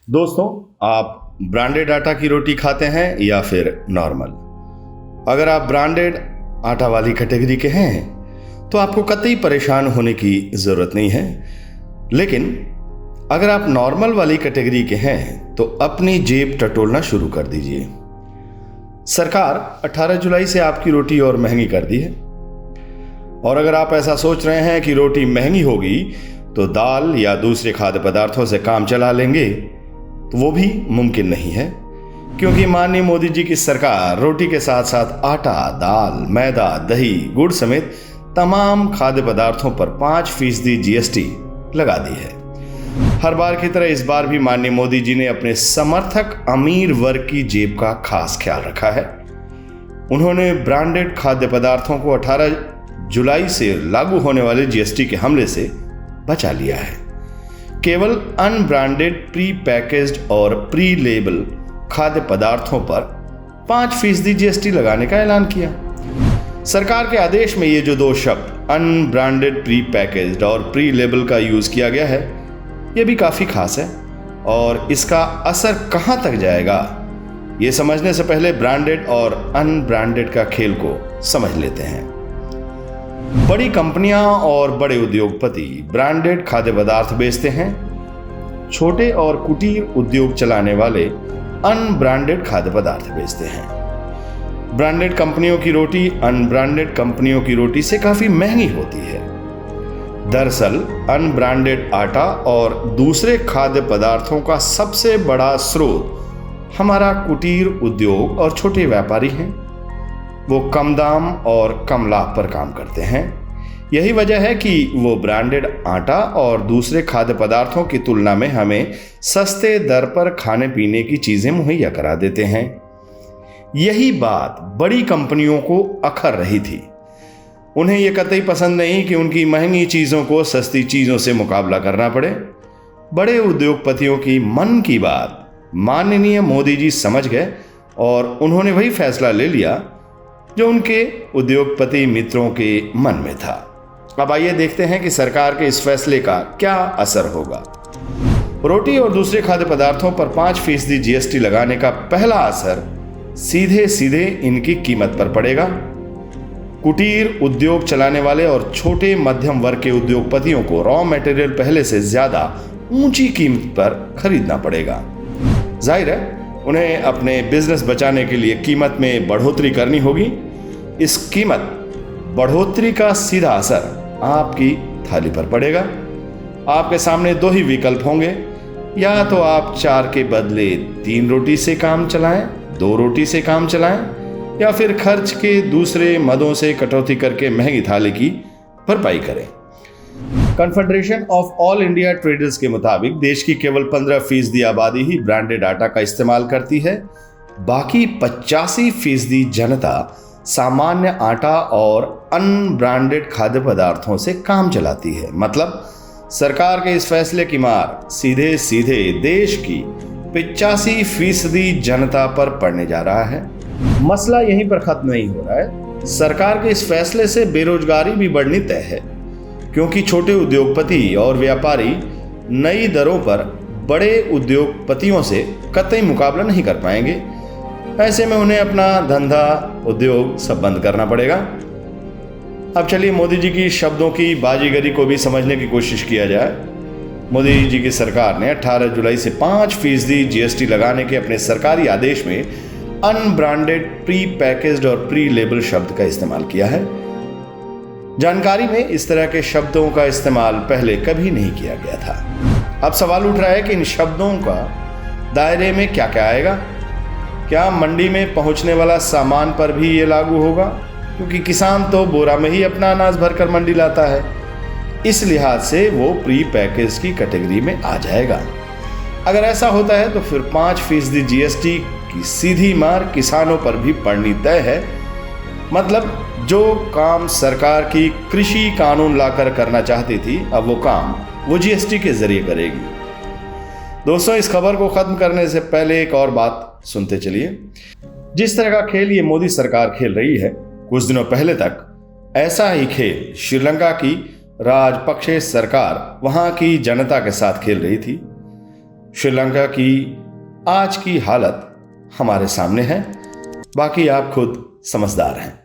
दोस्तों, आप ब्रांडेड आटा की रोटी खाते हैं या फिर नॉर्मल? अगर आप ब्रांडेड आटा वाली कैटेगरी के हैं तो आपको कतई परेशान होने की ज़रूरत नहीं है। लेकिन अगर आप नॉर्मल वाली कैटेगरी के हैं तो अपनी जेब टटोलना शुरू कर दीजिए। सरकार 18 जुलाई से आपकी रोटी और महंगी कर दी है। और अगर आप ऐसा सोच रहे हैं कि रोटी महंगी होगी तो दाल या दूसरे खाद्य पदार्थों से काम चला लेंगे, तो वो भी मुमकिन नहीं है, क्योंकि माननीय मोदी जी की सरकार रोटी के साथ साथ आटा, दाल, मैदा, दही, गुड़ समेत तमाम खाद्य पदार्थों पर 5% जीएसटी लगा दी है। हर बार की तरह इस बार भी माननीय मोदी जी ने अपने समर्थक अमीर वर्ग की जेब का खास ख्याल रखा है। उन्होंने ब्रांडेड खाद्य पदार्थों को 18 जुलाई से लागू होने वाले जीएसटी के हमले से बचा लिया है। केवल अनब्रांडेड, प्री पैकेज्ड और प्री लेबल खाद्य पदार्थों पर 5% जीएसटी लगाने का ऐलान किया। सरकार के आदेश में ये जो दो शब्द अनब्रांडेड, प्री पैकेज्ड और प्री लेबल का यूज किया गया है, ये भी काफी खास है। और इसका असर कहां तक जाएगा, ये समझने से पहले ब्रांडेड और अनब्रांडेड का खेल को समझ लेते हैं। बड़ी कंपनियां और बड़े उद्योगपति ब्रांडेड खाद्य पदार्थ बेचते हैं। छोटे और कुटीर उद्योग चलाने वाले अनब्रांडेड खाद्य पदार्थ बेचते हैं। ब्रांडेड कंपनियों की रोटी अनब्रांडेड कंपनियों की रोटी से काफी महंगी होती है। दरअसल अनब्रांडेड आटा और दूसरे खाद्य पदार्थों का सबसे बड़ा स्रोत हमारा कुटीर उद्योग और छोटे व्यापारी हैं। वो कम दाम और कम लाभ पर काम करते हैं। यही वजह है कि वो ब्रांडेड आटा और दूसरे खाद्य पदार्थों की तुलना में हमें सस्ते दर पर खाने पीने की चीजें मुहैया करा देते हैं। यही बात बड़ी कंपनियों को अखर रही थी। उन्हें यह कतई पसंद नहीं कि उनकी महंगी चीजों को सस्ती चीजों से मुकाबला करना पड़े। बड़े उद्योगपतियों की मन की बात माननीय मोदी जी समझ गए और उन्होंने वही फैसला ले लिया जो उनके उद्योगपति मित्रों के मन में था। अब आइए देखते हैं कि सरकार के इस फैसले का क्या असर होगा। रोटी और दूसरे खाद्य पदार्थों पर 5% जीएसटी लगाने का पहला असर सीधे सीधे इनकी कीमत पर पड़ेगा। कुटीर उद्योग चलाने वाले और छोटे मध्यम वर्ग के उद्योगपतियों को रॉ मटेरियल पहले से ज्यादा ऊंची कीमत पर खरीदना पड़ेगा। जाहिर है उन्हें अपने बिजनेस बचाने के लिए कीमत में बढ़ोतरी करनी होगी। इस कीमत बढ़ोतरी का सीधा असर आपकी थाली पर पड़ेगा। आपके सामने दो ही विकल्प होंगे, या तो आप 4 के बदले 3 रोटी से काम चलाएं, 2 रोटी से काम चलाएं, या फिर खर्च के दूसरे मदों से कटौती करके महंगी थाली की भरपाई करें। Confederation of all India traders के मुताबिक देश की केवल 15% आबादी ही ब्रांडेड आटा का इस्तेमाल करती है। बाकी 85% जनता सामान्य आटा और अनब्रांडेड खाद्य पदार्थों से काम चलाती है। मतलब सरकार के इस फैसले की मार सीधे सीधे देश की 85% जनता पर पड़ने जा रहा है। मसला यहीं पर खत्म नहीं हो रहा है। सरकार के इस फैसले से बेरोजगारी भी बढ़नी तय है, क्योंकि छोटे उद्योगपति और व्यापारी नई दरों पर बड़े उद्योगपतियों से कतई मुकाबला नहीं कर पाएंगे। ऐसे में उन्हें अपना धंधा, उद्योग सब बंद करना पड़ेगा। अब चलिए मोदी जी की शब्दों की बाजीगरी को भी समझने की कोशिश किया जाए। मोदी जी की सरकार ने 18 जुलाई से 5% जीएसटी लगाने के अपने सरकारी आदेश में अनब्रांडेड, प्री पैकेज्ड और प्री लेबल शब्द का इस्तेमाल किया है। जानकारी में इस तरह के शब्दों का इस्तेमाल पहले कभी नहीं किया गया था। अब सवाल उठ रहा है कि इन शब्दों का दायरे में क्या क्या आएगा। क्या मंडी में पहुंचने वाला सामान पर भी ये लागू होगा, क्योंकि किसान तो बोरा में ही अपना अनाज भरकर मंडी लाता है। इस लिहाज से वो प्री पैकेज की कैटेगरी में आ जाएगा। अगर ऐसा होता है तो फिर 5% जीएसटी की सीधी मार किसानों पर भी पड़नी तय है। मतलब जो काम सरकार की कृषि कानून लाकर करना चाहती थी, अब वो काम वो जीएसटी के जरिए करेगी। दोस्तों, इस खबर को खत्म करने से पहले एक और बात सुनते चलिए। जिस तरह का खेल ये मोदी सरकार खेल रही है, कुछ दिनों पहले तक ऐसा ही खेल श्रीलंका की राजपक्षे सरकार वहां की जनता के साथ खेल रही थी। श्रीलंका की आज की हालत हमारे सामने है, बाकी आप खुद समझदार हैं।